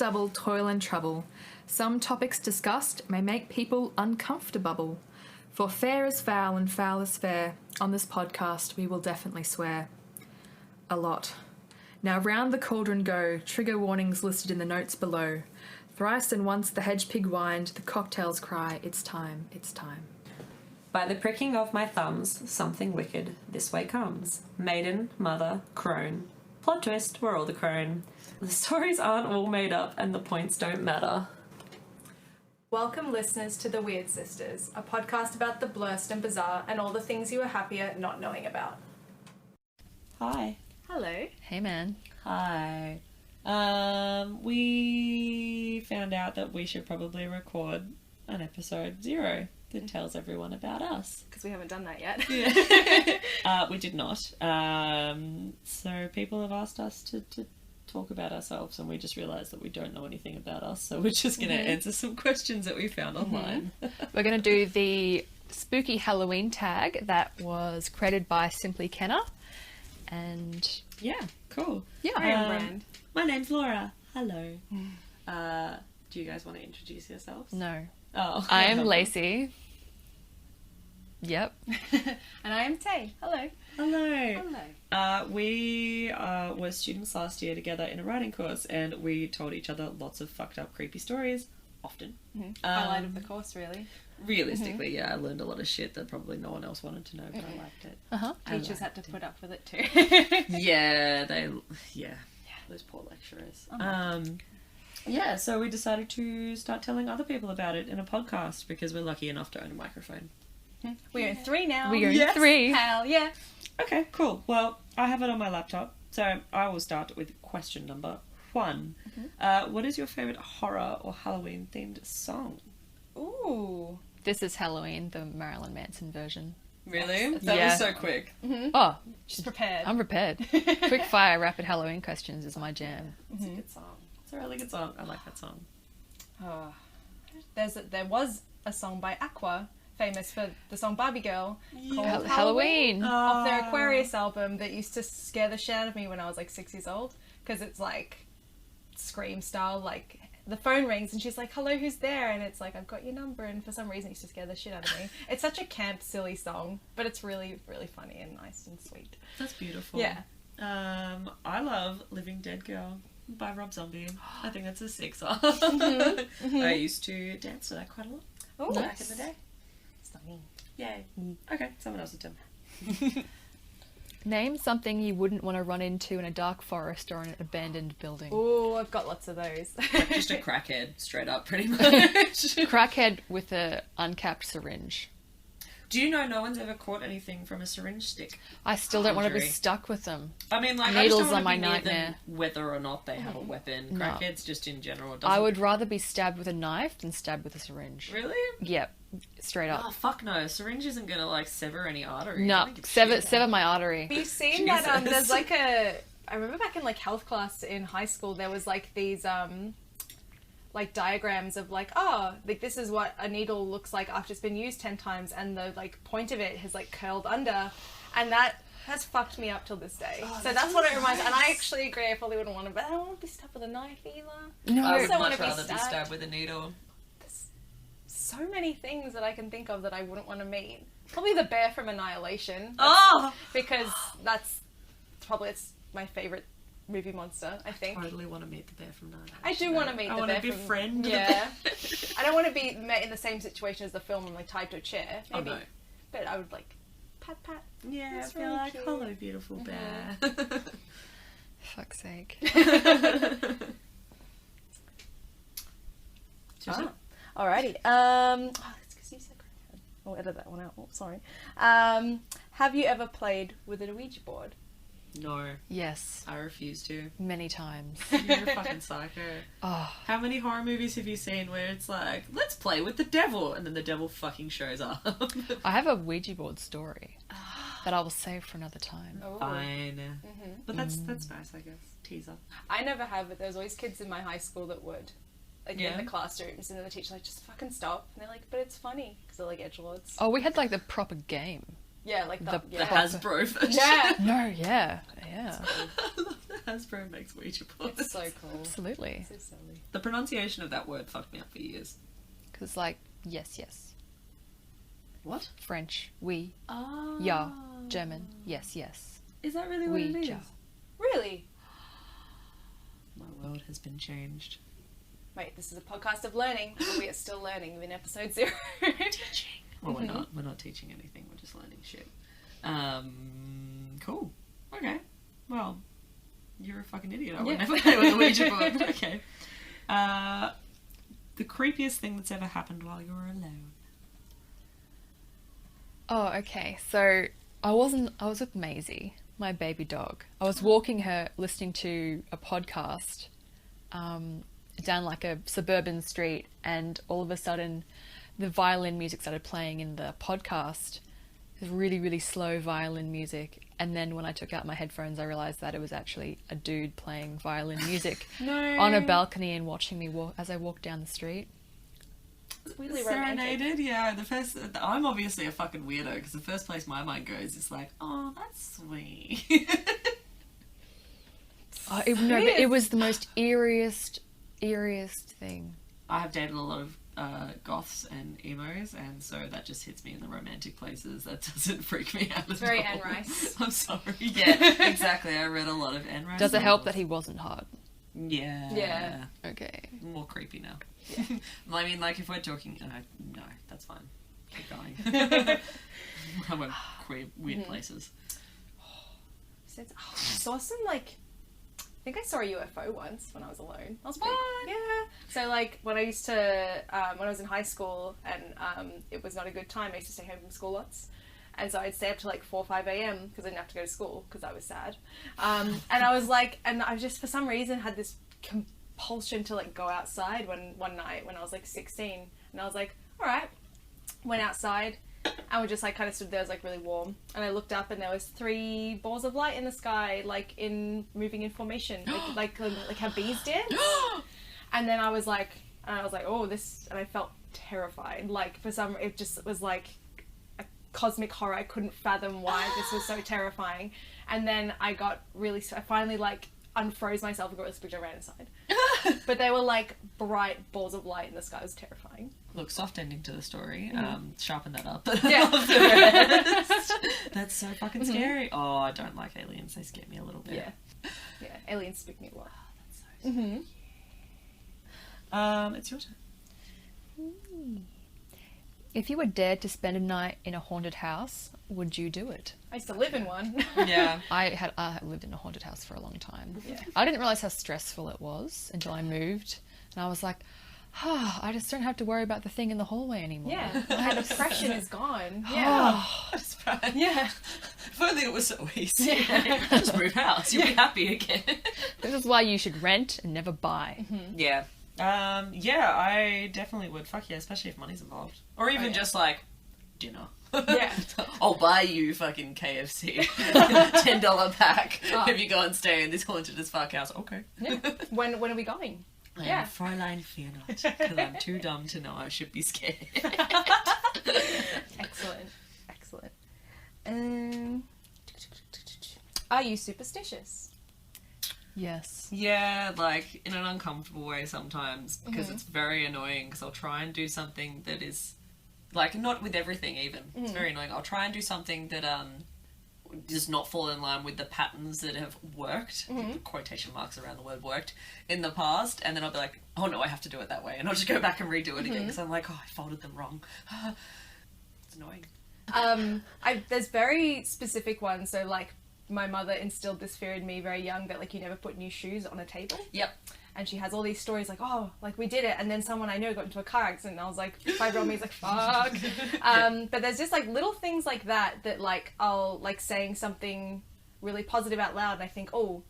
double toil and trouble. Some topics discussed may make people uncomfortable. For fair is foul and foul is fair. On this podcast, we will definitely swear. A lot. Now round the cauldron go, trigger warnings listed in the notes below. Thrice and once the hedge pig whined, the cocktails cry, it's time, it's time. By the pricking of my thumbs, something wicked this way comes. Maiden, mother, crone. Plot twist, we're all the crone. The stories aren't all made up and the points don't matter. Welcome listeners to The Weird Sisters, a podcast about the blurst and bizarre and all the things you were happier not knowing about. Hi. Hello. Hey man. Hi. We found out that we should probably record an episode 0 that tells everyone about us. Because we haven't done that yet. Yeah. We did not. So people have asked us to talk about ourselves, and we just realised that we don't know anything about us, so we're just going to answer some questions that we found online. We're going to do the spooky Halloween tag that was created by Simply Kenna. And yeah, cool. Yeah. I am Brand. My name's Laura. Hello. Do you guys want to introduce yourselves? no. Oh. I am Lacey. Yep. And I am Tay. Hello. Hello. Hello. We were students last year together in a writing course, and we told each other lots of fucked up, creepy stories, often. Highlight of the course, really. Realistically, yeah, I learned a lot of shit that probably no one else wanted to know, but I liked it. Teachers had to put up with it too. Yeah, those poor lecturers. Yeah, so we decided to start telling other people about it in a podcast because we're lucky enough to own a microphone. We own 3 now. We own 3. Hell yeah. Okay, cool. Well, I have it on my laptop, so I will start with question number 1. What is your favourite horror or Halloween themed song? Ooh. This is Halloween, the Marilyn Manson version. Really? That was so quick. Oh, She's prepared. I'm prepared. Quick fire, rapid Halloween questions is my jam. It's a good song. It's a really good song. I like that song. Oh. There was a song by Aqua, famous for the song Barbie Girl, called Halloween. off their Aquarius album, that used to scare the shit out of me when I was like 6 years old, because it's like Scream style, like the phone rings and she's like, hello, who's there? And it's like, I've got your number, and for some reason it used to scare the shit out of me. It's such a camp, silly song, but it's really, really funny and nice and sweet. That's beautiful. Yeah. I love Living Dead Girl by Rob Zombie. I think that's a sick song. I used to dance to that quite a lot. Oh, back in the day. Stunning. Yay. Okay, someone else's turn. Name something you wouldn't want to run into in a dark forest or in an abandoned building. Oh, I've got lots of those. Just a crackhead, straight up, pretty much. Crackhead with a uncapped syringe. Do you know no one's ever caught anything from a syringe stick? I still don't want to be Conjuring. stuck with them. I mean, like, Needles I just don't are want my to be near nightmare. them, whether or not they have a weapon. No. Crackheads, just in general, I would rather be stabbed with a knife than stabbed with a syringe. Really? Yep, straight up. Oh, fuck no. Syringe isn't gonna, like, sever any arteries. I No, don't give a sever shit. my artery. Have you seen that? Jesus. There's like I remember back in like health class in high school, there was like these like diagrams of like, oh, like this is what a needle looks like after it's been used 10 times, and the like point of it has like curled under, and that has fucked me up till this day. So that's what it reminds me. And I actually agree, I probably wouldn't want to, but I don't want to be stabbed with a knife either. No, I would also wanna much be rather be stabbed. stabbed with a needle. There's so many things that I can think of that I wouldn't want to meet. Probably the bear from Annihilation. Oh! Because it's my favourite movie monster, I think. Totally want to meet the bear from Nine. I do want to meet the bear I want to befriend the Yeah. bear. I don't want to be met in the same situation as the film and like tied to a chair. Maybe. Oh, no. But I would like pat pat. Yeah, That's I feel really like, cute. hello, beautiful bear. fuck's sake. Alrighty. That's because you said crackhead. I'll edit that one out. Oh, sorry. Have you ever played with a Ouija board? No, Yes, I refuse to. many times. You're a fucking psycho. Oh, How many horror movies have you seen where it's like, let's play with the devil, and then the devil fucking shows up? I have a Ouija board story that I will save for another time. Oh. Fine. But that's nice, I guess. Teaser. I never have, but there was always kids in my high school that would. Like Yeah. in the classrooms, and then the teacher's like, just fucking stop. And they're like, but it's funny, because they're like edgelords. Oh, we had like the proper game. Yeah, like The yeah. The Hasbro version. Yeah. No, yeah. I love that Hasbro makes Ouija boards. It's so cool. Absolutely. So silly. The pronunciation of that word fucked me up for years. Because it's like, yes, yes. What? French, oui. Ah. Ja. German, yes, yes. Is that really what it is? Ja. Really? My world has been changed. Wait, this is a podcast of learning, and we are still learning in episode 0. Teaching. Well, we're not. We're not teaching anything. We're just learning shit. Cool. Okay. Well, you're a fucking idiot. I would never play with a Ouija board. Okay. The creepiest thing that's ever happened while you were alone. Oh, okay. So I was with Maisie, my baby dog. I was walking her, listening to a podcast down like a suburban street, and all of a sudden the violin music started playing in the podcast. It was really, really slow violin music. And then when I took out my headphones, I realised that it was actually a dude playing violin music on a balcony and watching me as I walked down the street. It's really romantic. Serenaded, yeah. I'm obviously a fucking weirdo because the first place my mind goes is like, oh, that's sweet. But it was the most eeriest thing. I have dated a lot of goths and emos, and so that just hits me in the romantic places. That doesn't freak me out. It's very Anne Rice. I'm sorry. Yeah, exactly. I read a lot of Anne Rice. Does it help that he wasn't hot? Yeah. Yeah. Okay. More creepy now. Yeah. I mean, like, if we're talking... no, that's fine. Keep going. I went weird places. I saw some, like... I think I saw a UFO once when I was alone. I was pretty... What? Yeah. So, like, when I used to... when I was in high school and it was not a good time, I used to stay home from school lots. And so I'd stay up to like 4 or 5 a.m. because I didn't have to go to school because I was sad. And I was like... And I just, for some reason, had this compulsion to, like, go outside one night when I was, like, 16. And I was like, all right. Went outside. And we just like kind of stood there. It was like really warm, and I looked up and there was 3 balls of light in the sky, like moving in formation, like how bees dance. And then I was like, oh, this, and I felt terrified. Like it just was like a cosmic horror. I couldn't fathom why this was so terrifying. And then I finally like unfroze myself and got really spooked. I ran inside. But they were like bright balls of light in the sky. It was terrifying. Look, soft ending to the story. Sharpen that up. Yeah. That's so fucking scary. Oh, I don't like aliens. They scare me a little bit. Yeah. Aliens spook me a lot. That's so scary. It's your turn. If you were dared to spend a night in a haunted house, would you do it? I used to live in one. Yeah. I lived in a haunted house for a long time. Yeah. I didn't realise how stressful it was until I moved, and I was like, I just don't have to worry about the thing in the hallway anymore. Yeah, my depression is gone. Yeah. It's fine. Yeah. If only it was so easy. Just move house. You'll be happy again. This is why you should rent and never buy. Yeah. Yeah, I definitely would. Fuck yeah, especially if money's involved. Or even just like dinner. Yeah. I'll buy you fucking KFC. $10 pack if you go and stay in this haunted as fuck house. Okay. Yeah. When are we going? Yeah. Fräulein, fear not, because I'm too dumb to know I should be scared. Excellent. Are you superstitious? Yes. Yeah, like in an uncomfortable way sometimes, because it's very annoying, because I'll try and do something that is, like, not with everything even. It's very annoying. I'll try and do something that does not fall in line with the patterns that have worked, quotation marks around the word worked, in the past, and then I'll be like, oh no, I have to do it that way, and I'll just go back and redo it again, because I'm like, oh, I folded them wrong. It's annoying. There's very specific ones, so like, my mother instilled this fear in me very young that like you never put new shoes on a table. Yep. And she has all these stories like, oh, like we did it, and then someone I know got into a car accident, and I was like, 5-year-old me's like, fuck. But there's just like little things like that like I'll like saying something really positive out loud, and I think, oh,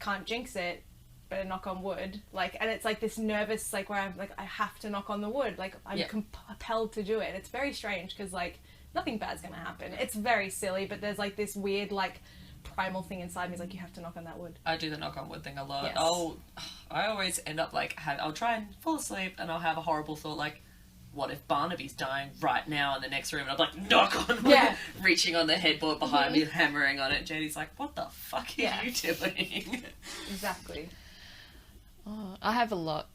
can't jinx it, better knock on wood. Like, and it's like this nervous, like where I'm like, I have to knock on the wood, like I'm compelled to do it. And it's very strange because like nothing bad's gonna happen. It's very silly, but there's like this weird like primal thing inside me is like, you have to knock on that wood. I do the knock on wood thing a lot. Yes. I always end up like, I'll try and fall asleep and I'll have a horrible thought like, what if Barnaby's dying right now in the next room? And I'm like, knock on wood, Yeah. reaching on the headboard behind me, hammering on it. JD's like, what the fuck are Yeah. you doing? Exactly. Oh, I have a lot,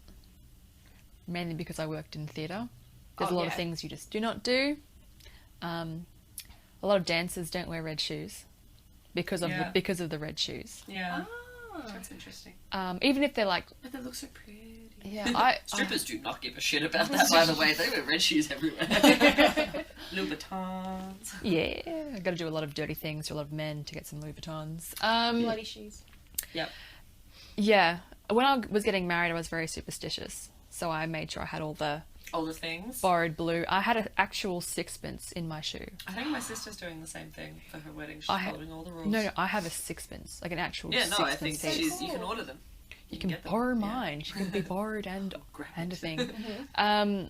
mainly because I worked in theatre. There's Oh, a lot of yeah. things you just do not do. A lot of dancers don't wear red shoes because of Yeah. the red shoes. Yeah. Ah. That's interesting. Even if they're like, But they look so pretty. yeah, Strippers do not give a shit about that, by the way. They wear red shoes everywhere. Louboutins. yeah, I got to do a lot of dirty things to a lot of men to get some Louboutins. Bloody shoes. Yep. Yeah, when I was getting married, I was very superstitious, so I made sure I had all the All the things. borrowed blue. I had an actual sixpence in my shoe. I think my sister's doing the same thing for her wedding. She's I ha- following all the rules. No, I have a sixpence, like an actual Yeah, no, sixpence. I think So she's, you cool. can order them. You can get them. borrow Yeah. mine. She can be borrowed and Grab and a it. thing.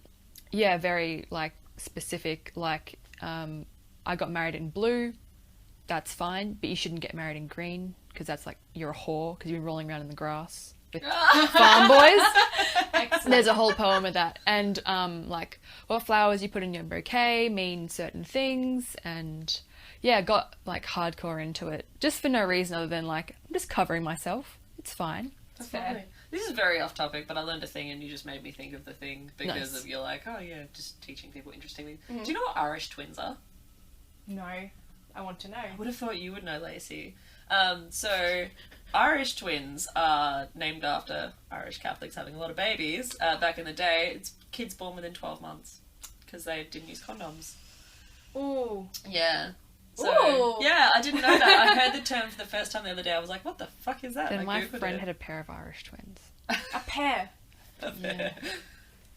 Yeah, very like specific. Like, I got married in blue. That's fine, but you shouldn't get married in green because that's like you're a whore because you've been rolling around in the grass with farm boys. There's a whole poem of that, and like what flowers you put in your bouquet mean certain things, and yeah, got like hardcore into it just for no reason other than like I'm just covering myself. It's fine. That's Fair. lovely. This is very off topic, but I learned a thing and you just made me think of the thing because Nice. of you're like, oh yeah, just teaching people interesting things. Do you know what Irish twins are? No. I want to know. I would have thought you would know, Lacey. So, Irish twins are named after Irish Catholics having a lot of babies. Back in the day, it's kids born within 12 months because they didn't use condoms. Ooh. Yeah. So, Ooh. yeah, I didn't know that. I heard the term for the first time the other day. I was like, what the fuck is that? Then I my Googled friend it. had a pair of Irish twins. A pair.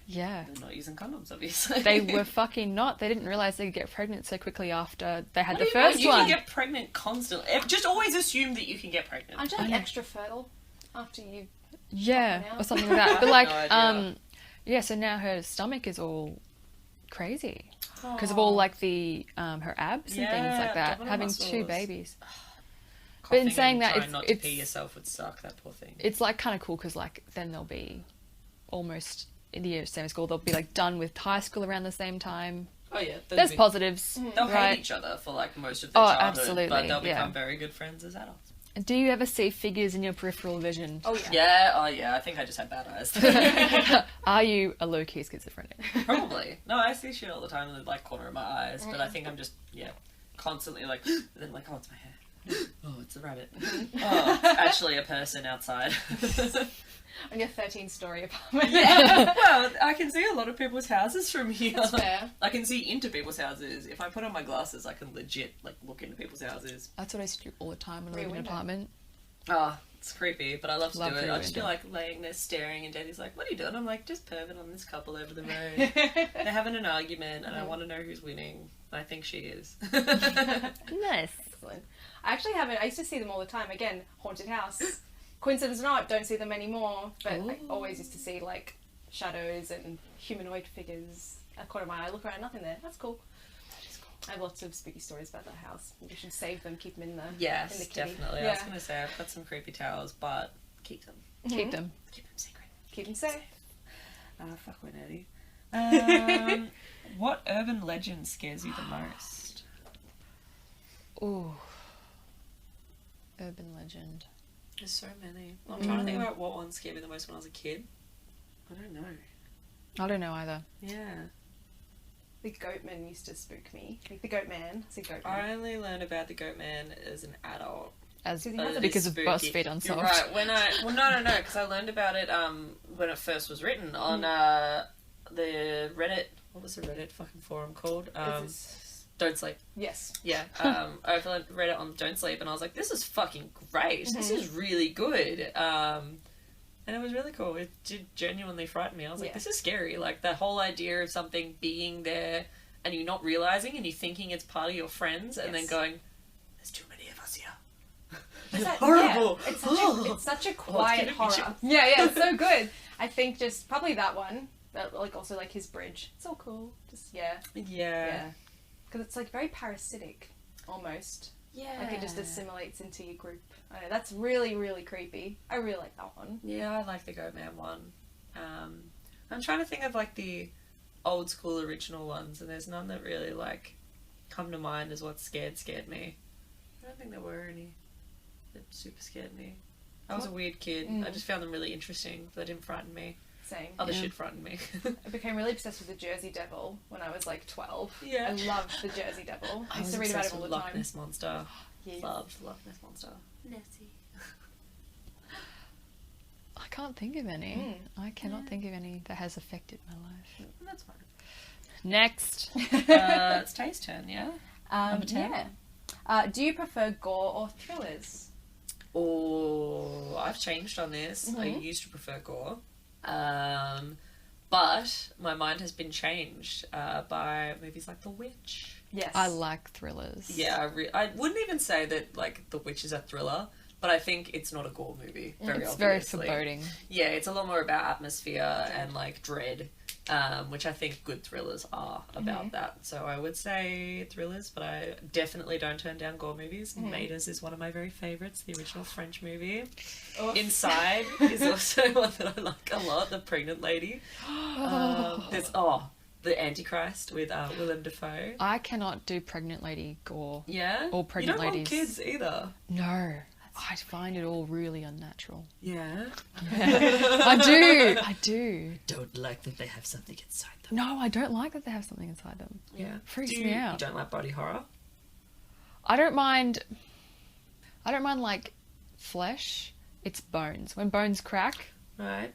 Yeah. They're not using condoms, obviously. They were fucking not. They didn't realize they could get pregnant so quickly after they had What the do you mean? first You one. can get pregnant constantly. Just always assume that you can get pregnant. Aren't you I like know. extra fertile after you? Yeah, Fucking or hell. something like that. But I like, had no idea. yeah. So now her stomach is all crazy because of all like the her abs and things Yeah, like that. abdominal Having muscles. 2 babies. Coughing in saying and that, trying it's- not to it's- pee yourself would suck. That poor thing. It's like kind of cool because like then they'll be almost in the same school. They'll be like done with high school around the same time. Oh yeah, There's positives. They'll right? hate each other for like most of their Oh, childhood, absolutely, but they'll yeah. become very good friends as adults. And do you ever see figures in your peripheral vision? Oh yeah. Yeah, oh yeah. I think I just had bad eyes. Are you a low key schizophrenic? Probably. No, I see shit all the time in the like corner of my eyes, but I think I'm just constantly like, and then like, oh, it's my hair. Oh, it's a rabbit. Oh, it's actually a person outside. On your 13-story apartment. Well, I can see a lot of people's houses from here. That's fair. I can see into people's houses. If I put on my glasses, I can legit like look into people's houses. That's what I used to do all the time when I Rear lived in an window. apartment. Oh, it's creepy, but I love to Love do it. Rear I'll just be Window. like laying there staring, and Daddy's like, "What are you doing?" I'm like, "Just perving on this couple over the road. They're having an argument, and I want to know who's winning. I think she is." Nice. Excellent. I actually haven't. I used to see them all the time. Again, haunted house. Coincidence or not, don't see them anymore. But I Ooh. always used to see like shadows and humanoid figures. At the corner of my eye, I look around, nothing there. That's cool. I have lots of spooky stories about that house. We should save them, keep them in the in the Yes, kitty. definitely. I Yeah. was gonna say I've got some creepy towers, but keep them. Keep them. Keep them secret. Keep them safe. Fuck with Eddie. What urban legend scares you the most? Ooh. Urban legend. There's so many. I'm trying to think about what one scared me the most when I was a kid. I don't know. I don't know either. Yeah. The goatman used to spook me. Like the goat man. I say goat I man. only learned about the goat man as an adult. As Because he has a because of Spooky. BuzzFeed You're Unsolved. right. When no, because I learned about it when it first was written on the Reddit. What was the Reddit fucking forum called? Don't Sleep. Yes. Yeah. I read it on Don't Sleep, and I was like, this is fucking great. This is really good. And it was really cool. It did genuinely frighten me. I was like, Yeah. this is scary. Like, the whole idea of something being there and you not realizing and you thinking it's part of your friends and then Yes. going, there's too many of us here. Is that- horrible. Yeah, Oh. it's such a giving quiet me horror. chills. Yeah, it's so good. I think just probably that one. But like also like his bridge. It's all cool. Just yeah. Because it's like very parasitic, almost. Yeah. Like it just assimilates into your group. I know, that's really, really creepy. I really like that one. Yeah, I like the Goat Man one. I'm trying to think of like the old school original ones, and there's none that really like come to mind as what scared me. I don't think there were any that super scared me. I was a weird kid. I just found them really interesting, but they didn't frighten me. Same. Other shit frightened me. I became really obsessed with the Jersey Devil when I was like 12. Yeah. I loved the Jersey Devil. I used was to read about obsessed him all with the Loch time. Ness Monster. Yes. Loved Loch Ness Monster. Nessie. I can't think of any. I cannot think of any that has affected my life. That's fine. Next. It's Tay's turn, yeah? Number 10. Yeah. Do you prefer gore or thrillers? Oh, I've changed on this. I used to prefer gore. But my mind has been changed by movies like The Witch. Yes. I like thrillers. Yeah, I wouldn't even say that like The Witch is a thriller, but I think it's not a gore movie. It's very foreboding. Yeah, it's a lot more about atmosphere and like dread, which I think good thrillers are about that. So I would say thrillers, but I definitely don't turn down gore movies. Maiders is one of my very favourites, the original French movie. Inside is also one that I like a lot, the pregnant lady. There's the Antichrist with Willem Dafoe. I cannot do pregnant lady gore. Yeah? Or pregnant you don't ladies. want kids either. No. I find it all really unnatural. Yeah. I do. Don't like that they have something inside them. No, I don't like that they have something inside them. Yeah. Freaks Do me you out. don't like body horror? I don't mind like flesh. It's bones. When bones crack, Right.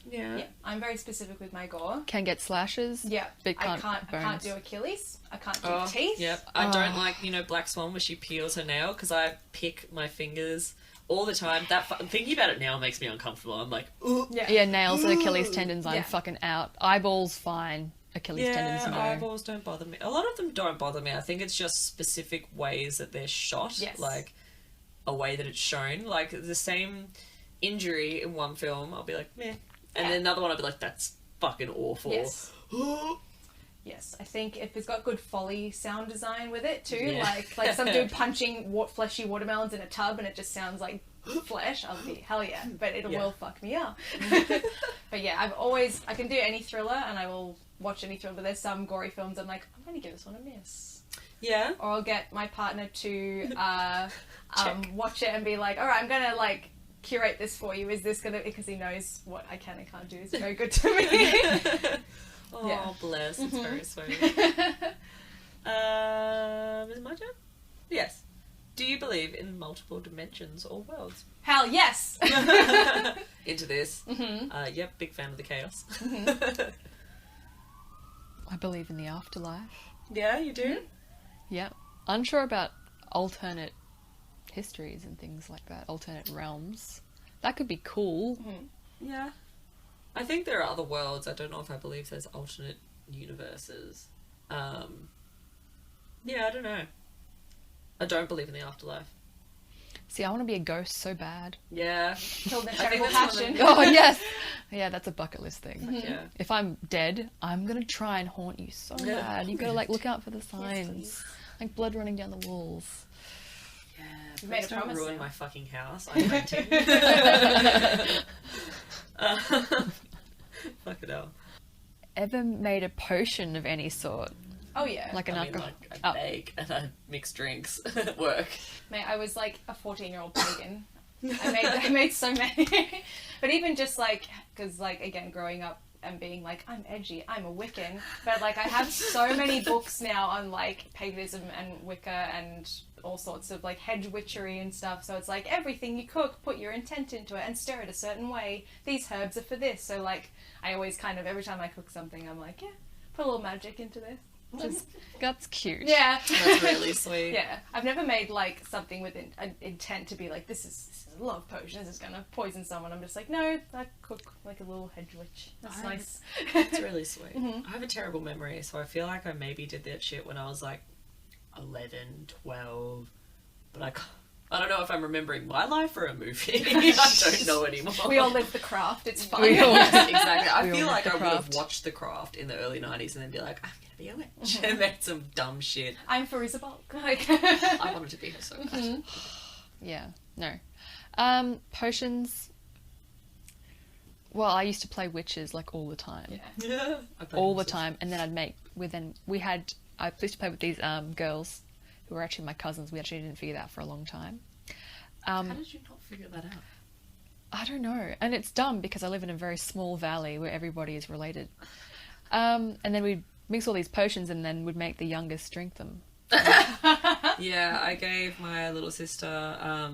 Yeah. Yeah. I'm very specific with my gore. can get slashes. Yeah. But I can't can't bones. do Achilles. I can't do teeth. Yep. I don't like, Black Swan where she peels her nail because I pick my fingers all the time. Thinking about it now makes me uncomfortable. I'm like, ooh. Yeah, nails and Achilles tendons, I'm Yeah. fucking out. Eyeballs, fine. Achilles tendons, no. eyeballs don't bother me. A lot of them don't bother me. I think it's just specific ways that they're shot. Yes. Like, a way that it's shown. Like, the same injury in one film, I'll be like, meh. And then another one, I'll be like, that's fucking awful. Yes. Yes, I think if it's got good Foley sound design with it too, Yeah. like some dude punching fleshy watermelons in a tub and it just sounds like flesh, I'll be hell yeah, but it will fuck me up. But yeah, I can do any thriller and I will watch any thriller, but there's some gory films I'm like, I'm gonna give this one a miss. Yeah. Or I'll get my partner to watch it and be like, alright, I'm gonna like curate this for you. Is this gonna, because he knows what I can and can't do is very good to me. Oh, Yeah. bless. It's very sweet. Is it my turn? Yes. Do you believe in multiple dimensions or worlds? Hell yes! Into this. Yep, big fan of the chaos. I believe in the afterlife. Yeah, you do? Yeah. Unsure about alternate histories and things like that, alternate realms. That could be cool. Yeah. I think there are other worlds. I don't know if I believe there's alternate universes. Yeah, I don't know. I don't believe in the afterlife. See, I want to be a ghost so bad. Yeah. Killed their I think terrible that's one of passion. the- Oh, yes! Yeah, that's a bucket list thing. Yeah. If I'm dead, I'm gonna try and haunt you so Yeah. bad. You gotta, like, look out for the signs. please. Like blood running down the walls. Yeah, You've made a please don't promise ruin now. my fucking house. I'm renting. Fuck it hell. Ever made a potion of any sort? Oh yeah. Like an I mean, alcohol? like, I bake and I mix drinks at work. Mate, I was like a 14-year-old pagan. I made so many. But even just like, because like again, growing up and being like, I'm edgy, I'm a Wiccan. But like I have so many books now on like paganism and Wicca and all sorts of like hedge witchery and stuff. So it's like everything you cook, put your intent into it and stir it a certain way. These herbs are for this. So like I always kind of, every time I cook something, I'm like, yeah, put a little magic into this. That's cute. Yeah. That's really sweet. Yeah, I've never made like something with an intent to be like, this is a love potion, this is gonna poison someone. I'm just like, no, I cook like a little hedge witch. That's nice. It's really sweet. I have a terrible memory, so I feel like I maybe did that shit when I was like 11, 12, but I don't know if I'm remembering my life or a movie. I don't know anymore. We all live the craft. It's fun. Yes, exactly. I We feel all like like I The would have Craft. watched The Craft in the early 90s and then be like, I'm gonna be a witch. And made some dumb shit. I'm Fariza Bulk. Like, I wanted to be her so bad. Yeah. No. Potions. Well, I used to play witches like all the time. Yeah. All the time. And then I used to play with these girls who were actually my cousins. We actually didn't figure that out for a long time. How did you not figure that out? I don't know. And it's dumb because I live in a very small valley where everybody is related. And then we'd mix all these potions and then would make the youngest drink them. Yeah, I gave my little sister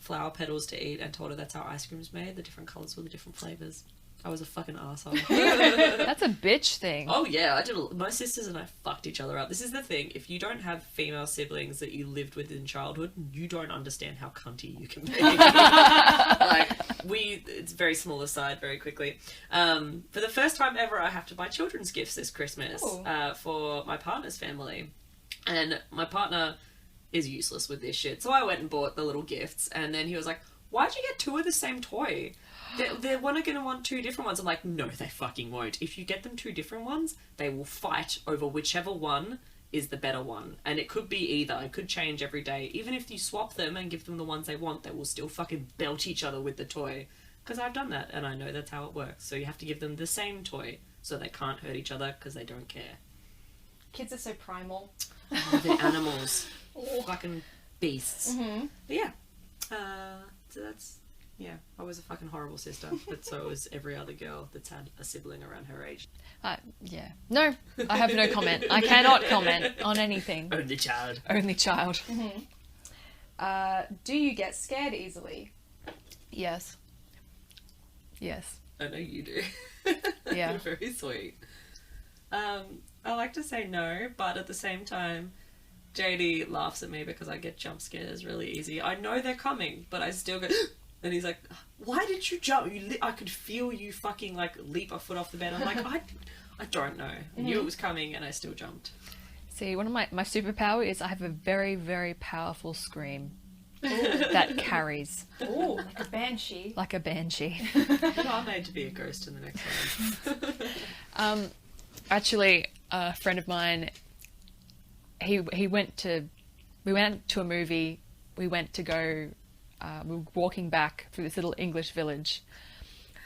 flower petals to eat and told her that's how ice cream is made. The different colours were the different flavours. I was a fucking arsehole. That's a bitch thing. Oh yeah, my sisters and I fucked each other up. This is the thing, if you don't have female siblings that you lived with in childhood, you don't understand how cunty you can be. It's very small aside very quickly. For the first time ever, I have to buy children's gifts this Christmas for my partner's family. And my partner is useless with this shit. So I went and bought the little gifts, and then he was like, why'd you get 2 of the same toy? They're going to want 2 different ones. I'm like, no, they fucking won't. If you get them 2 different ones, they will fight over whichever one is the better one. And it could be either. It could change every day. Even if you swap them and give them the ones they want, they will still fucking belt each other with the toy. Because I've done that, and I know that's how it works. So you have to give them the same toy so they can't hurt each other because they don't care. Kids are so primal. Oh, they're animals. Fucking beasts. Mm-hmm. But yeah. So that's... Yeah, I was a fucking horrible sister, but so was every other girl that's had a sibling around her age. Yeah. No, I have no comment. I cannot comment on anything. Only child. Only child. Mm-hmm. Do you get scared easily? Yes. Yes. I know you do. Yeah. You're very sweet. I like to say no, but at the same time, JD laughs at me because I get jump scares really easy. I know they're coming, but I still go... And he's like, why did you jump? I could feel you fucking, like, leap a foot off the bed. I'm like, I don't know. I knew it was coming and I still jumped. See, one of my superpower is I have a very, very powerful scream that carries. Oh, like a banshee. Like a banshee. I'm made to be a ghost in the next one. Actually, a friend of mine, we went to a movie. We went to go... we were walking back through this little English village,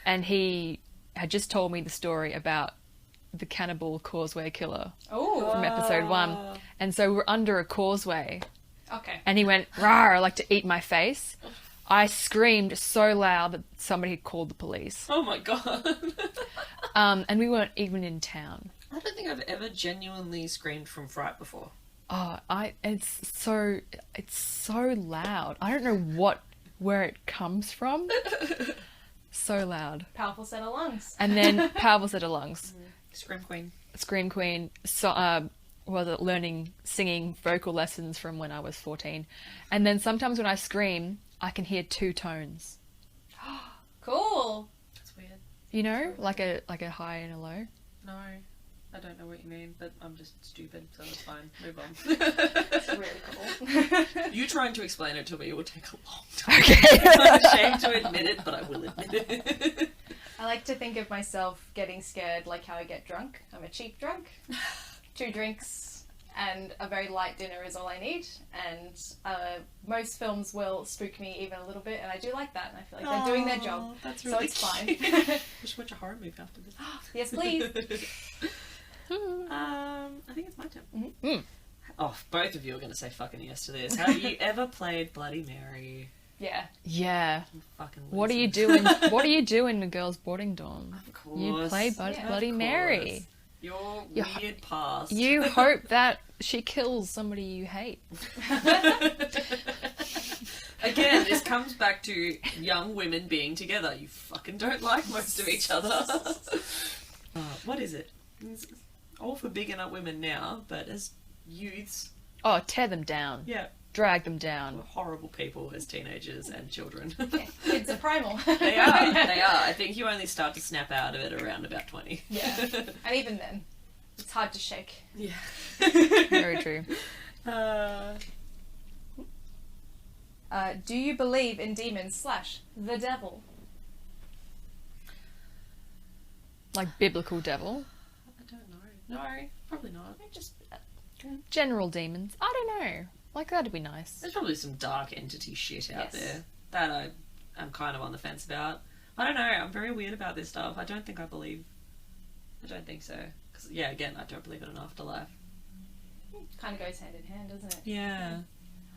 and he had just told me the story about the cannibal causeway killer from episode 1. And so we're under a causeway. Okay. And he went, "Rawr, like to eat my face." I screamed so loud that somebody had called the police. Oh my god. And we weren't even in town. I don't think I've ever genuinely screamed from fright before. Oh, it's so loud. I don't know where it comes from. So loud. Powerful set of lungs. And then powerful set of lungs. Scream queen. Scream queen. So, learning singing vocal lessons from when I was 14. And then sometimes when I scream, I can hear 2 tones. Cool. That's weird. You know, like a high and a low. No, I don't know what you mean, but I'm just stupid, so it's fine. Move on. It's really cool. You trying to explain it to me will take a long time. Okay. I'm ashamed to admit it, but I will admit it. I like to think of myself getting scared like how I get drunk. I'm a cheap drunk. 2 drinks and a very light dinner is all I need. And most films will spook me even a little bit, and I do like that, and I feel like they're doing their job. That's so really it's fine. We should watch a horror movie after this. Yes, please. I think it's my turn. Mm-hmm. Oh, both of you are going to say fucking yes to this. Have you ever played Bloody Mary? Yeah. Yeah. Fucking What do you losers. do? What do you do in a girl's boarding dorm? Of course. You play Yeah. Bloody Mary. Your You- weird past. You hope that she kills somebody you hate. Again, this comes back to young women being together. You fucking don't like most of each other. What is it? It's all for bigging up women now, but as youths, Oh, tear them down. yeah, Drag them we're down. horrible people as teenagers and children. Kids are primal. They are. They are. I think you only start to snap out of it around about 20. Yeah. And even then, it's hard to shake. Yeah. Very true. Do you believe in demons / the devil? Like biblical devil. I don't know. No, probably not. Just General demons. I don't know. Like, that'd be nice. There's probably some dark entity shit out Yes. there that I'm kind of on the fence about. I don't know. I'm very weird about this stuff. I don't think so. Because, yeah, again, I don't believe in an afterlife. Kind of goes hand in hand, doesn't it? Yeah.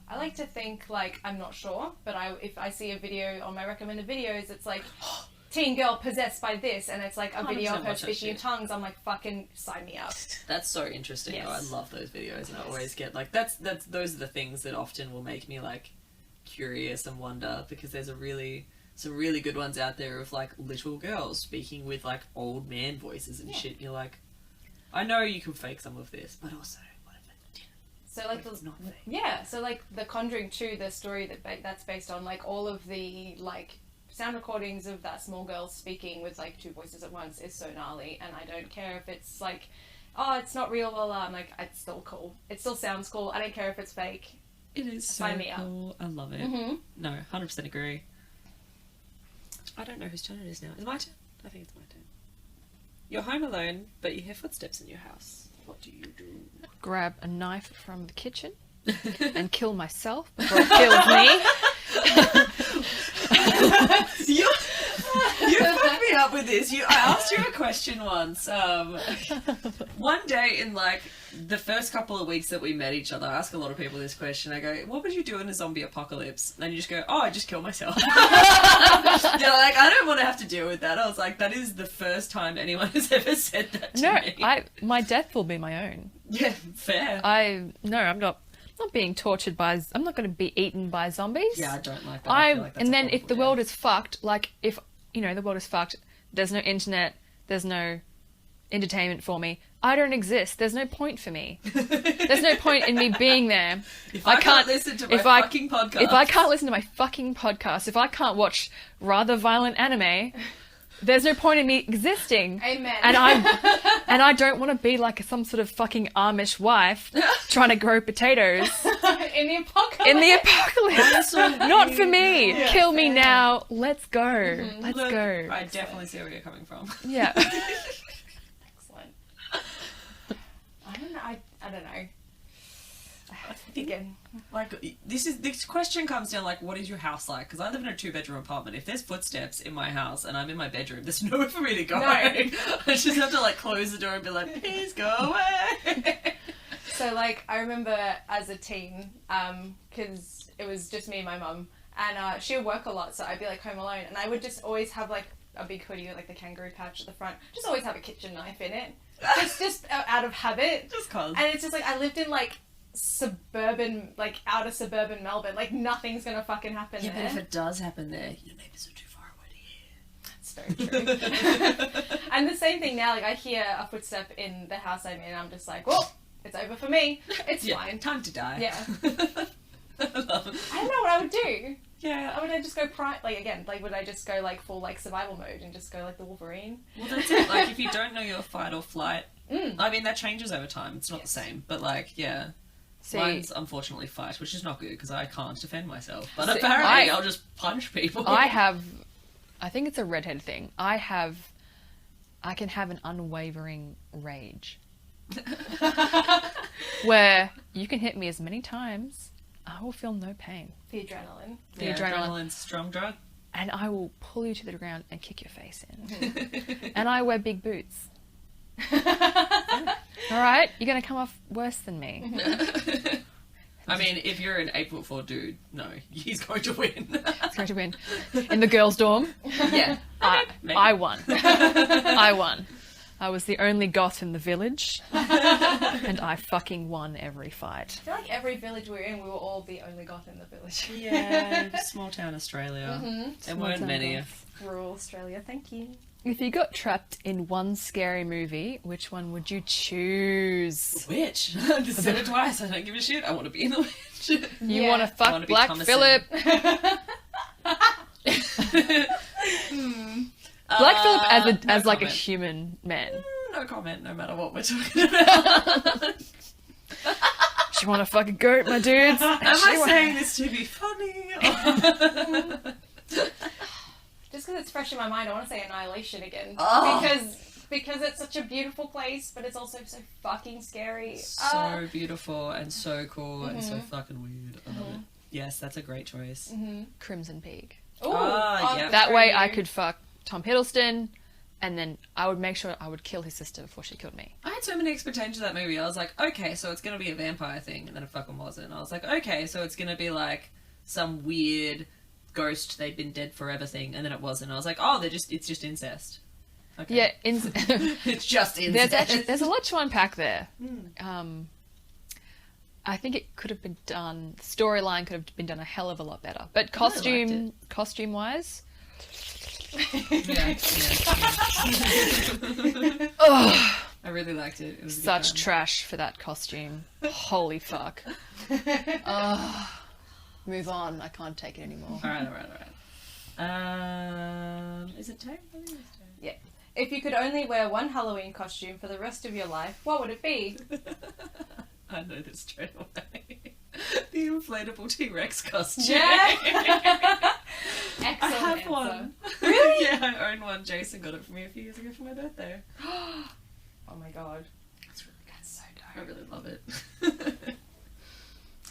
I like to think, like, I'm not sure, but if I see a video on my recommended videos, it's like, teen girl possessed by this, and it's like a video of her speaking in tongues, I'm like, fucking sign me up. That's so interesting. Yes. Though. I love those videos, and I always get, like, those are the things that often will make me, like, curious and wonder, because there's some really good ones out there of, like, little girls speaking with, like, old man voices and shit. And you're like, I know you can fake some of this, but also, what if it didn't? So, like, it's not fake. Yeah, so, like, The Conjuring 2, the story that's based on, like, all of the, like, sound recordings of that small girl speaking with, like, two voices at once is so gnarly, and I don't care if it's, like, oh, it's not real, I'm like, it's still cool. It still sounds cool. I don't care if it's fake. It is so Sign me cool. I love it. Mm-hmm. No, 100% agree. I don't know whose turn it is now. Is it my turn? I think it's my turn. You're home alone, but you hear footsteps in your house. What do you do? Grab a knife from the kitchen and kill myself before it kills me. You fucked me up with this. I asked you a question once. One day in, like, the first couple of weeks that we met each other, I ask a lot of people this question. I go, what would you do in a zombie apocalypse? And you just go, oh, I just kill myself. You're like, I don't want to have to deal with that. I was like, that is the first time anyone has ever said that to me. My death will be my own. Yeah, fair. I'm not being tortured by. I'm not going to be eaten by zombies. Yeah, I don't like that. I feel like that's and a then if the horrible world death. is fucked, like if the world is fucked, there's no internet, there's no entertainment for me. I don't exist. There's no point for me. There's no point in me being there. If I can't listen to my fucking podcast. If I can't listen to my fucking podcast, if I can't watch rather violent anime, there's no point in me existing. Amen. And I don't want to be like some sort of fucking Amish wife trying to grow potatoes in the apocalypse. in the apocalypse. Not for me. Yeah, Kill me fair. now. Let's go. Mm-hmm. Let's Look, go. I definitely see where you're coming from. Yeah. Excellent. I don't know. I don't know. Again. Like, this question comes down, like, what is your house like? Because I live in a 2-bedroom apartment. If there's footsteps in my house and I'm in my bedroom, there's nowhere for me to go. No. I just have to, like, close the door and be like, please go away. So, like, I remember as a teen, because it was just me and my mum, and she would work a lot, so I'd be, like, home alone, and I would just always have, like, a big hoodie with, like, the kangaroo pouch at the front. Just always have a kitchen knife in it. Just out of habit. Just cause. And it's just, like, I lived in, like, outer suburban Melbourne. Like, nothing's gonna fucking happen Yeah, there. but if it does happen there, your neighbours are too far away to hear. That's very true. And the same thing now, like, I hear a footstep in the house I'm in, I'm just like, well, it's over for me. It's fine. Time to die. Yeah. I love it. I don't know what I would do. Yeah. Would I just go would I just go, like, full, like, survival mode and just go, like, the Wolverine? Well, that's it. Like, if you don't know your fight or flight, I mean, that changes over time. It's not the same. But, like, yeah. See, Mine's unfortunately fight, which is not good because I can't defend myself. But See, apparently I'll just punch people. I think it's a redhead thing. I can have an unwavering rage. Where you can hit me as many times, I will feel no pain. The adrenaline. The Yeah, adrenaline. adrenaline's a strong drug. And I will pull you to the ground and kick your face in. And I wear big boots. Alright? You're going to come off worse than me. I mean, if you're an 8'4" dude, no, he's going to win. It's going to win. In the girls' dorm, Yeah. Maybe. I won. I won. I was the only goth in the village. And I fucking won every fight. I feel like every village we were in, we were all the only goth in the village. Yeah, small town Australia. There Small weren't town many. goth. Rural Australia, thank you. If you got trapped in one scary movie, which one would you choose? Witch. I just said it twice. I don't give a shit. I want to be in the witch. You Yeah. want to I fuck wanna be Black Thomason. Phillip? Black Phillip as like a comment. human man. No comment, no matter what we're talking about. Do you want to fuck a goat, my dudes? Am I saying this to be funny? Just because it's fresh in my mind, I want to say Annihilation again. Oh. Because it's such a beautiful place, but it's also so fucking scary. So beautiful and so cool and so fucking weird. I love it. Yes, that's a great choice. Crimson Peak. Ooh, Ah, yeah. I'll That show way you. I could fuck Tom Hiddleston, and then I would make sure I would kill his sister before she killed me. I had so many expectations of that movie. I was like, okay, so it's going to be a vampire thing, and then it fucking wasn't. I was like, okay, so it's going to be like some weird ghost they've been dead forever thing, and then it wasn't. I was like, oh, it's just incest. Okay. Yeah, It's just incest. there's a lot to unpack there. I think it could have been done. Storyline could have been done a hell of a lot better. But costume wise, yeah. ugh, I really liked it. It was a good such time. trash for that costume. Holy fuck. Move on. I can't take it anymore. All right. Is it time? I think it's time. Yeah. If you could only wear one Halloween costume for the rest of your life, what would it be? I know this straight away. The inflatable T-Rex costume. Yeah. I Excellent have answer. one. Really? Yeah, I own one. Jason got it for me a few years ago for my birthday. Oh my god. It's really good. That's so I dope. really love it.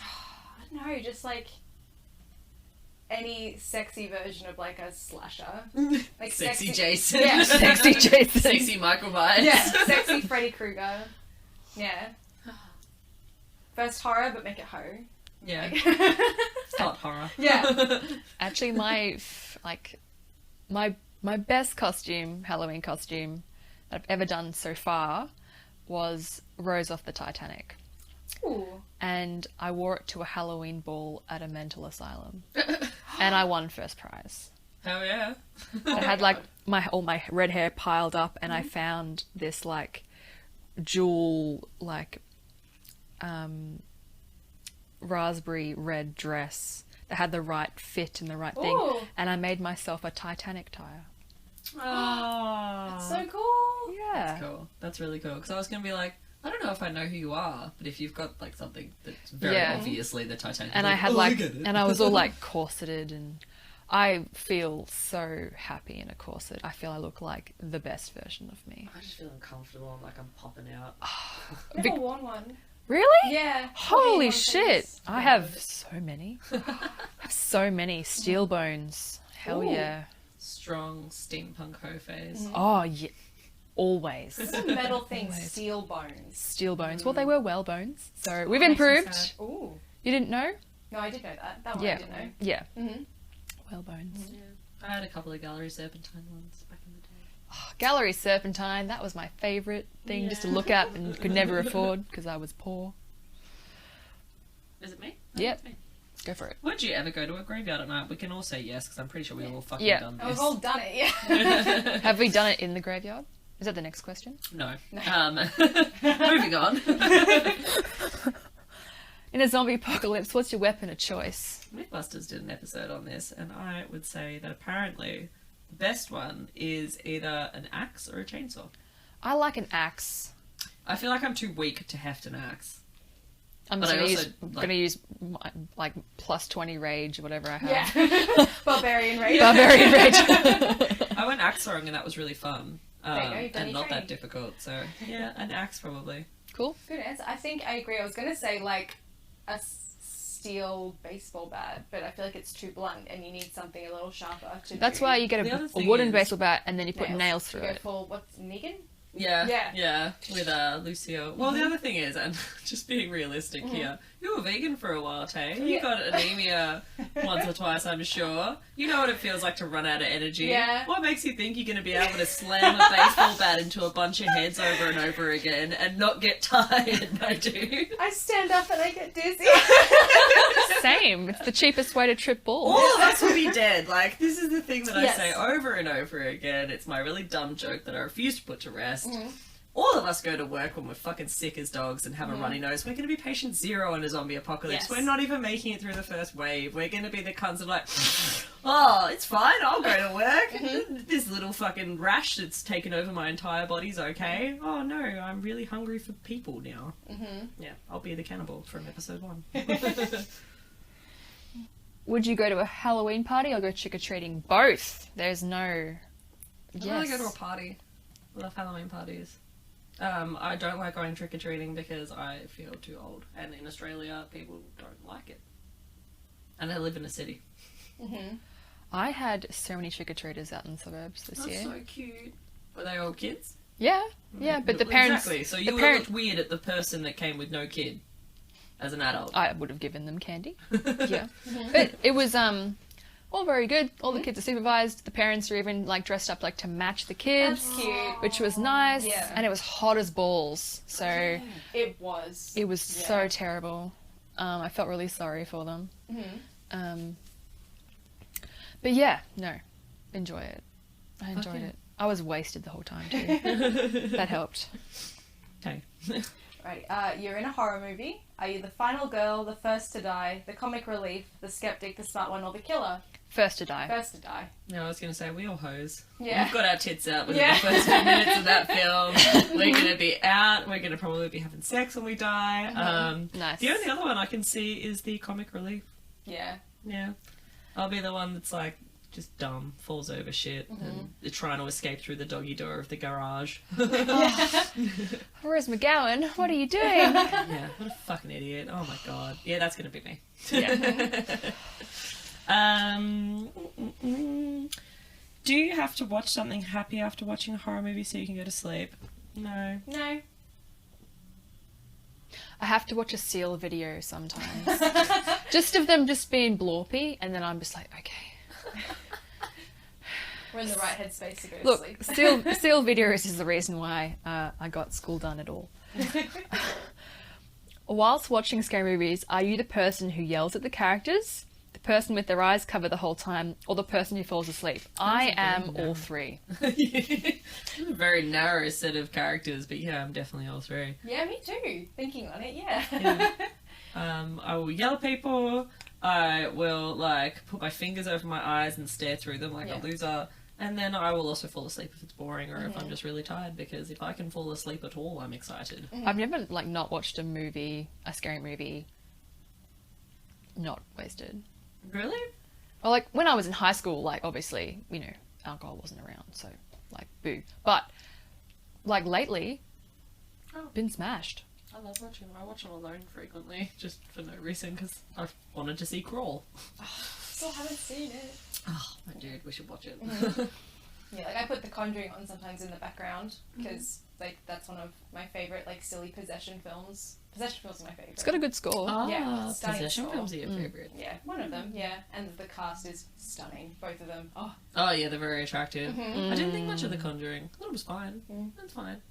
I don't know, just like any sexy version of like a slasher. Like Sexy Jason. Yeah. Sexy Jason. Sexy Michael Myers. Yeah, sexy Freddy Krueger. Yeah. First horror, but make it ho. Yeah. Like- Hot horror. Yeah. Actually, my best costume, Halloween costume that I've ever done so far was Rose off the Titanic. Ooh. And I wore it to a Halloween ball at a mental asylum. And I won first prize. Hell yeah. I had like all my red hair piled up, and I found this like jewel like raspberry red dress that had the right fit and the right thing, Ooh. and I made myself a Titanic tire. Oh. So cool. Yeah. Cool. That's really cool. Because I was going to be like, I don't know if I know who you are, but if you've got like something that's very Yeah. obviously the Titanic. And I'm I had "Oh, like, get it." and I was all like corseted, and I feel so happy in a corset. I feel I look like the best version of me. I just feel uncomfortable. I'm like, I'm popping out. Never worn one. Really? Yeah. Holy One shit! things. I have so many. I have so many steel bones. Hell Ooh. yeah! Strong steampunk hoe phase. Oh yeah, always It's a metal thing, Always. steel bones. steel bones. Well, they were well bones, so we've Makes me improved. sad. Ooh. You didn't know? No, I did know that. That one Yeah. I didn't know. Yeah, Mm-hmm. well bones. Yeah. I had a couple of gallery serpentine ones back in the day. Gallery Serpentine. That was my favourite thing just to look at and could never afford because I was poor. Is it me? Yep. It's me. Go for it. Would you ever go to a graveyard at night? We can all say yes, because I'm pretty sure we've all fucking Yeah. done Oh, we've this. all done it, yeah. Have we done it in the graveyard? Is that the next question? No. No. Moving on. In a zombie apocalypse, what's your weapon of choice? Mythbusters did an episode on this, and I would say that apparently the best one is either an axe or a chainsaw. I like an axe. I feel like I'm too weak to heft an axe. I'm But just I gonna also, use, like- gonna use my, like plus 20 rage or whatever I have. Yeah. Barbarian race. Barbarian rage. I went axe throwing, and that was really fun. There you go, you've done and your not training. that difficult, so yeah, an axe probably. Cool. Good answer. I think I agree. I was going to say like a steel baseball bat, but I feel like it's too blunt and you need something a little sharper to That's do. why you get The other a thing wooden is- baseball bat and then you put nails You through go it. full, what's Negan? Yeah, with Lucio. Well, the other thing is, and just being realistic here, you were vegan for a while, Tay. You Yeah. got anemia once or twice, I'm sure. You know what it feels like to run out of energy. Yeah. What makes you think you're going to be able to slam a baseball bat into a bunch of heads over and over again and not get tired, my dude? I stand up and I get dizzy. Same. It's the cheapest way to trip balls. All of us will be dead. Like, this is the thing that I Yes. say over and over again. It's my really dumb joke that I refuse to put to rest. Mm-hmm. All of us go to work when we're fucking sick as dogs and have a runny nose. We're going to be patient zero in a zombie apocalypse. Yes. We're not even making it through the first wave. We're going to be the cunts of like, oh, it's fine. I'll go to work. Mm-hmm. This little fucking rash that's taken over my entire body's okay. Oh no, I'm really hungry for people now. Mm-hmm. Yeah, I'll be the cannibal from episode 1. Would you go to a Halloween party or go trick-or-treating? Both. There's no... I'd rather go to a party. I love Halloween parties. I don't like going trick-or-treating because I feel too old. And in Australia, people don't like it. And I live in a city. Mm-hmm. I had so many trick-or-treaters out in the suburbs this That's year. so cute. Were they all kids? Yeah, but the parents... Exactly. So the you parent- looked weird at the person that came with no kid as an adult. I would have given them candy. Yeah. But it was all very good. All the kids are supervised. The parents are even like dressed up like to match the kids. That's cute. Which was nice. Yeah. And it was hot as balls. So It was. it was so terrible. I felt really sorry for them. But yeah, no. Enjoy it. I enjoyed it. I was wasted the whole time too. That helped. Okay. Right, you're in a horror movie. Are you the final girl, the first to die, the comic relief, the skeptic, the smart one, or the killer? First to die. First to die. No, I was going to say, we all hoes. Yeah. We've got our tits out within Yeah. the first few minutes of that film. We're going to be out. We're going to probably be having sex when we die. Nice. The only other one I can see is the comic relief. Yeah. Yeah. I'll be the one that's like, just dumb, falls over shit, and they're trying to escape through the doggy door of the garage. Where's McGowan? What are you doing? Yeah, what a fucking idiot. Oh my god. Yeah, that's going to be me. Do you have to watch something happy after watching a horror movie so you can go to sleep? No. No. I have to watch a seal video sometimes. Just of them just being blorpy, and then I'm just like, okay. We're in the right headspace to go to Look, sleep. seal videos is the reason why I got school done at all. Whilst watching scary movies, are you the person who yells at the characters, the person with their eyes covered the whole time, or the person who falls asleep? I am all three. A very narrow set of characters, but yeah, I'm definitely all three. Yeah, me too. Thinking on it, yeah. I will yell at people. I will like put my fingers over my eyes and stare through them like a loser. And then I will also fall asleep if it's boring or if I'm just really tired, because if I can fall asleep at all, I'm excited. I've never like not watched a scary movie, not wasted. Really? Well, like when I was in high school, like obviously, you know, alcohol wasn't around, so like boo. But like lately, been smashed. I love watching them. I watch them alone frequently, just for no reason, because I've wanted to see Crawl. Still haven't seen it. Oh, my dude, we should watch it. Yeah, like I put The Conjuring on sometimes in the background because like that's one of my favorite like silly possession films. Possession films are my favorite. It's got a good score. Yeah, stunning Possession score. films are your favourite. Yeah, one of them. Yeah, and the cast is stunning. Both of them. Oh, Oh, yeah, they're very attractive. I didn't think much of The Conjuring. I thought it was fine. That's fine.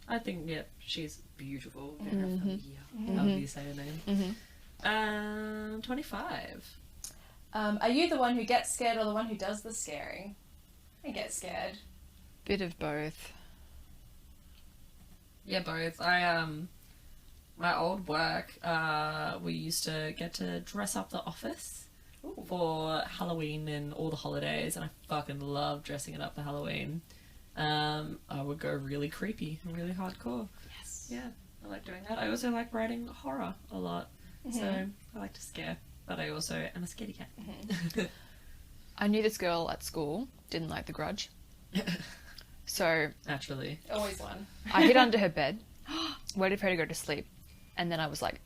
I think, yeah, she's beautiful. Vera Farmiga. How do you say her name? 25. are you the one who gets scared or the one who does the scaring? I get scared. Bit of both. Yeah, both. My old work, we used to get to dress up the office for Halloween and all the holidays, and I fucking love dressing it up for Halloween. I would go really creepy and really hardcore. Yes. Yeah, I like doing that. I also like writing horror a lot, so I like to scare, but I also am a scaredy cat. I knew this girl at school didn't like The Grudge, so Naturally. Always one. I hid under her bed, waited for her to go to sleep, and then I was like,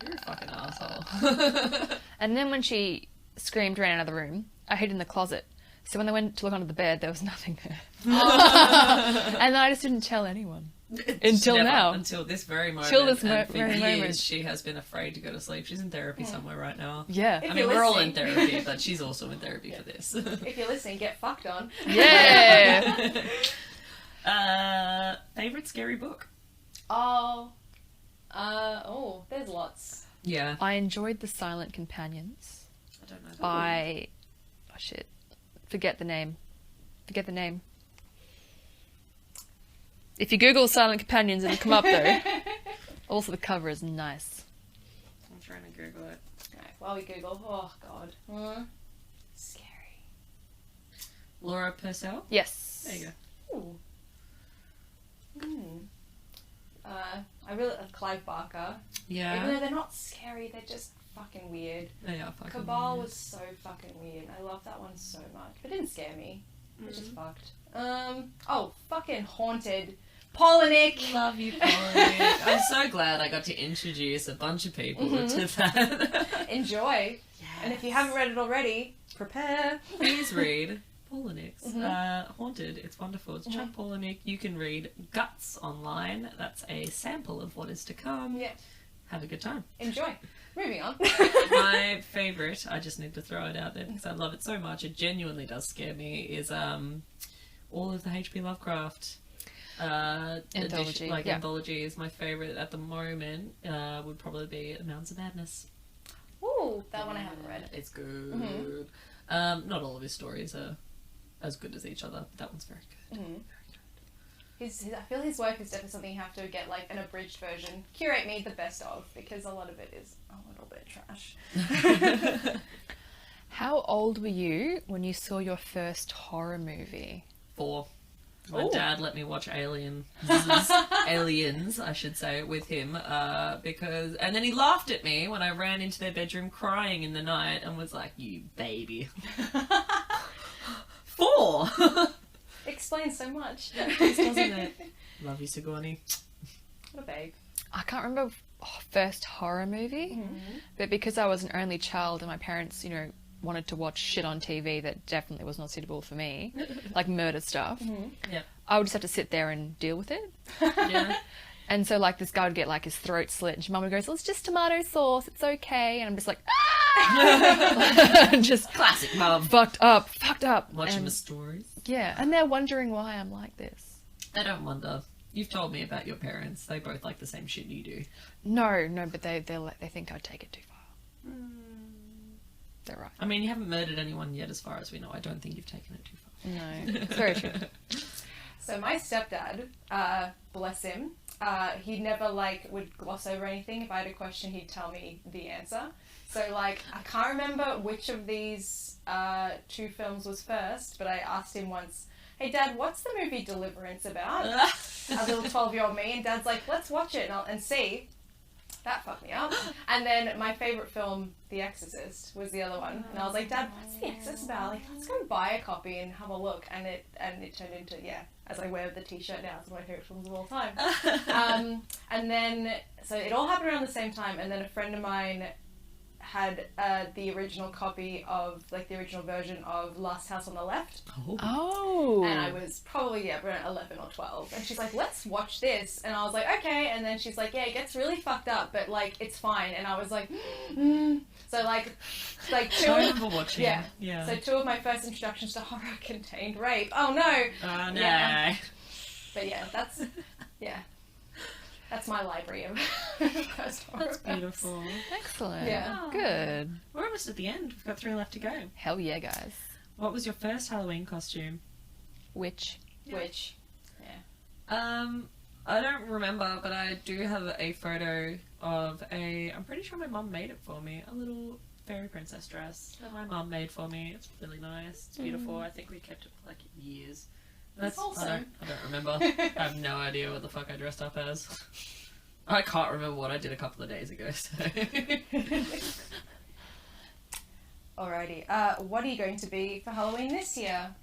You're a fucking asshole. and then when she screamed, ran out of the room, I hid in the closet. So when they went to look under the bed, there was nothing there. And I just didn't tell anyone. Until Never, now. Until this very moment. Till this and for very years, moment. she has been afraid to go to sleep. She's in therapy somewhere right now. Yeah. If I mean, you're we're all in listening. therapy, but she's also in therapy for this. If you're listening, get fucked on. Yeah. Favorite scary book? Oh, there's lots. Yeah. I enjoyed The Silent Companions I don't know. by... Oh, shit. Forget the name. If you Google Silent Companions, it'll come up, though. Also, the cover is nice. I'm trying to Google it. Right, while we Google, oh god. Scary. Laura Purcell? Yes. There you go. Ooh. I really love Clive Barker. Yeah. Even though they're not scary, they're just fucking weird. They are fucking Cabal weird. was so fucking weird. I love that one so much. It didn't scare me. It just fucked. Fucking Haunted Polinick. Love you, Polly. I'm so glad I got to introduce a bunch of people to that. Enjoy. And if you haven't read it already, prepare. Please read Polinick's Haunted. It's wonderful. It's Chuck Palahniuk. You can read Guts online. That's a sample of what is to come. Yeah. Have a good time. Enjoy. Moving on. My favourite, I just need to throw it out there because I love it so much, it genuinely does scare me, is all of the H.P. Lovecraft Anthology. anthology is my favourite at the moment. Would probably be Mountains of Madness. Ooh, that one I haven't read. It's good. Not all of his stories are as good as each other, but that one's very good. I feel his work is definitely something you have to get like an abridged version. Curate me the best of, because a lot of it is a little bit trash. How old were you when you saw your first horror movie? 4. My dad let me watch Aliens, I should say, with him, and then he laughed at me when I ran into their bedroom crying in the night and was like, "You baby." 4! Explains so much. Doesn't it? Love you, Sigourney. What a babe. I can't remember first horror movie, but because I was an only child and my parents, wanted to watch shit on TV that definitely was not suitable for me, like murder stuff, Yeah. I would just have to sit there and deal with it. Yeah. And so, like, this guy would get, like, his throat slit, and Mum would go, "Well, it's just tomato sauce, it's okay." And I'm just like, ah! Just Classic mum. fucked up. Watching And- the stories. Yeah, and they're wondering why I'm like this. I don't wonder. You've told me about your parents. They both like the same shit you do. No, but they think I'd take it too far. They're right. I mean, you haven't murdered anyone yet, as far as we know. I don't think you've taken it too far. No, it's very true. So my stepdad, bless him, he never would gloss over anything. If I had a question, he'd tell me the answer. So I can't remember which of these 2 films was first, but I asked him once, "Hey Dad, what's the movie Deliverance about?" A little 12-year-old me, and Dad's like, "Let's watch it and see." That fucked me up. And then my favourite film, The Exorcist, was the other one. And I was like, "Dad, what's The Exorcist about? Let's go buy a copy and have a look." And it turned into, as I wear the t-shirt now, it's one of my favourite films of all time. And then, so it all happened around the same time, and then a friend of mine had the original copy of, the original version of Last House on the Left. Oh. And I was probably, around 11 or 12. And she's like, "Let's watch this." And I was like, "Okay." And then she's like, "Yeah, it gets really fucked up, but, it's fine." And I was like, So, two I of... remember watching. Yeah. So 2 of my first introductions to horror contained rape. Oh, no. Oh, no. Yeah. But, that's my library of first horror. That's beautiful. Excellent. Yeah. Good. We're almost at the end. We've got 3 left to go. Hell yeah, guys. What was your first Halloween costume? Which? Which, I don't remember, but I do have a photo of I'm pretty sure my mum made it for me, a little fairy princess dress that my mum made for me. It's really nice. It's beautiful. I think we kept it for years. That's awesome. I don't remember. I have no idea what the fuck I dressed up as. I can't remember what I did a couple of days ago, so... Alrighty. What are you going to be for Halloween this year?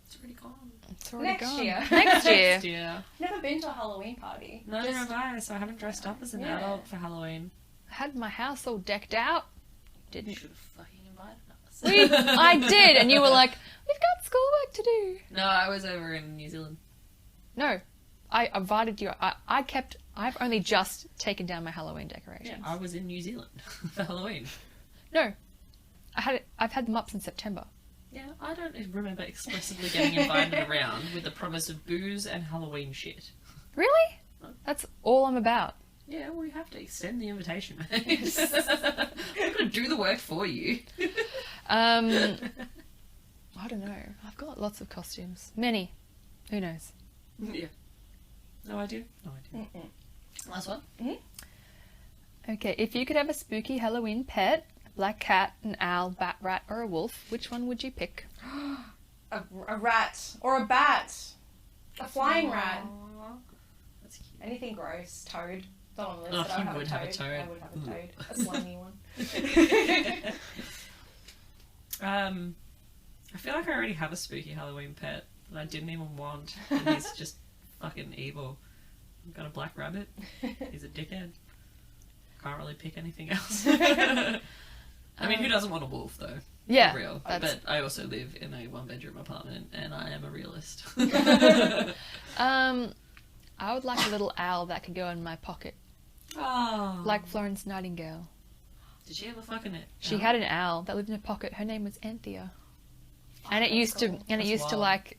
It's already gone. It's already Next gone. year. Next year. Next year. Never been to a Halloween party. Neither have I, so I haven't dressed up as an Yeah. adult for Halloween. I had my house all decked out. You Didn't. should have fucking invited us. I did, and you were like, "We've got schoolwork to do." No, I was over in New Zealand. No, I invited you. I've only just taken down my Halloween Yeah, decorations. I was in New Zealand for Halloween. No, I've had them up since September. Yeah, I don't remember explicitly getting invited around with the promise of booze and Halloween shit. Really? That's all I'm about. Yeah, well, you have to extend the invitation, mate. I'm going to do the work for you. I don't know. I've got lots of costumes. Many. Who knows? Yeah. No idea? No idea. Last one? Okay, if you could have a spooky Halloween pet, a black cat, an owl, bat, rat, or a wolf, which one would you pick? A rat. Or a bat. A flying rat. Aw, that's cute. Anything gross. Toad. Don't on the list, Oh, but I you would have a toad. I would have a toad. A slimy one. I feel like I already have a spooky Halloween pet that I didn't even want, and he's just fucking evil. got a black rabbit. He's a dickhead. Can't really pick anything else. I mean, who doesn't want a wolf, though? Yeah, For real. that's- But I also live in a one-bedroom apartment, and I am a realist. I would like a little owl that could go in my pocket, Oh. like Florence Nightingale. Did she ever fucking it? She had an owl that lived in her pocket. Her name was Anthea, and it used to, That's to wild. like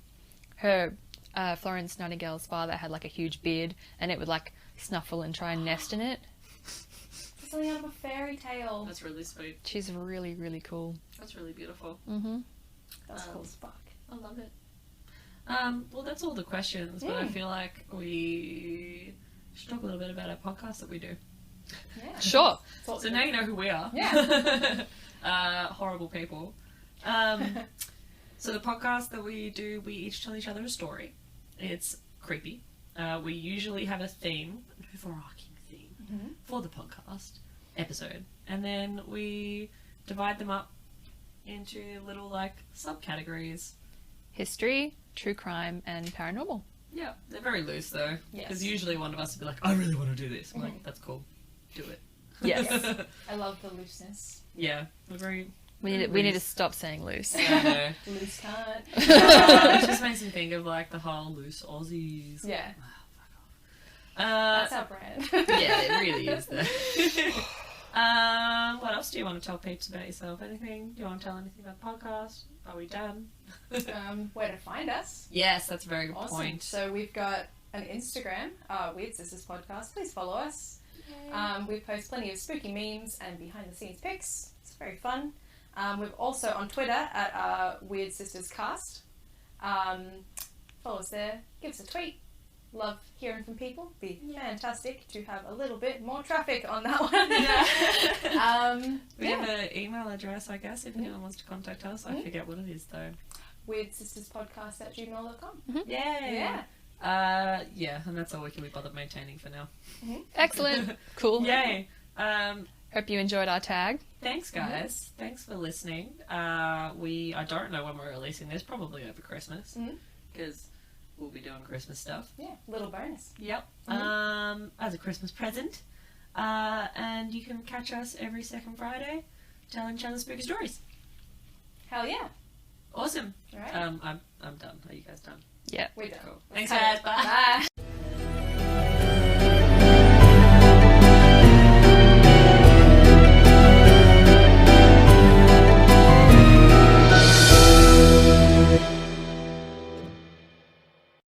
her Florence Nightingale's father had like a huge beard, and it would like snuffle and try and nest in it. Something out of a fairy tale. That's really sweet. She's really, really cool. That's really beautiful. Mm-hmm. That's cool as fuck. I love it. Well, that's all the questions, but I feel like we should talk a little bit about our podcast that we do. Yeah. Sure. So now you know who we are. Yeah. Horrible people. So the podcast that we do, we each tell each other a story. It's creepy. We usually have a theme, an overarching theme, for the podcast episode. And then we divide them up into little, like, subcategories. History, true crime, and paranormal. Yeah, they're very loose, though. Yes. Because usually one of us will be like, I really want to do this. I'm like, that's cool. Do it. Yes. I love the looseness. Yeah, we're very... We need to stop saying loose. I know. Loose can't. It just makes me think of, like, the whole loose Aussies. Yeah. That's That's our brand. yeah, it really is though. What else do you want to tell peeps about yourself? Anything? Do you want to tell anything about the podcast? Are we done? Where to find us? Yes, that's a very good Awesome. point. So we've got an Instagram, Weird Sisters Podcast. Please follow us. We post plenty of spooky memes and behind the scenes pics. It's very fun. We're also on Twitter at Weird Sisters Cast. Follow us there. Give us a tweet. Love hearing from people. Be fantastic to have a little bit more traffic on that one. We have an email address, I guess, if anyone wants to contact us. I forget what it is though. WeirdSistersPodcast@gmail.com. Yay! Yeah. Yeah, and that's all we can be bothered maintaining for now. Excellent. Cool. Yay! Hope you enjoyed our tag. Thanks, guys. Thanks for listening. I don't know when we're releasing this. Probably over Christmas, because we'll be doing Christmas stuff. Yeah. Little bonus. Yep. As a Christmas present. And you can catch us every second Friday, telling each other spooky stories. Hell yeah. Awesome. All right. I'm done. Are you guys done? Yeah. We're done. Cool. Thanks, Cut guys. it. Bye. Bye.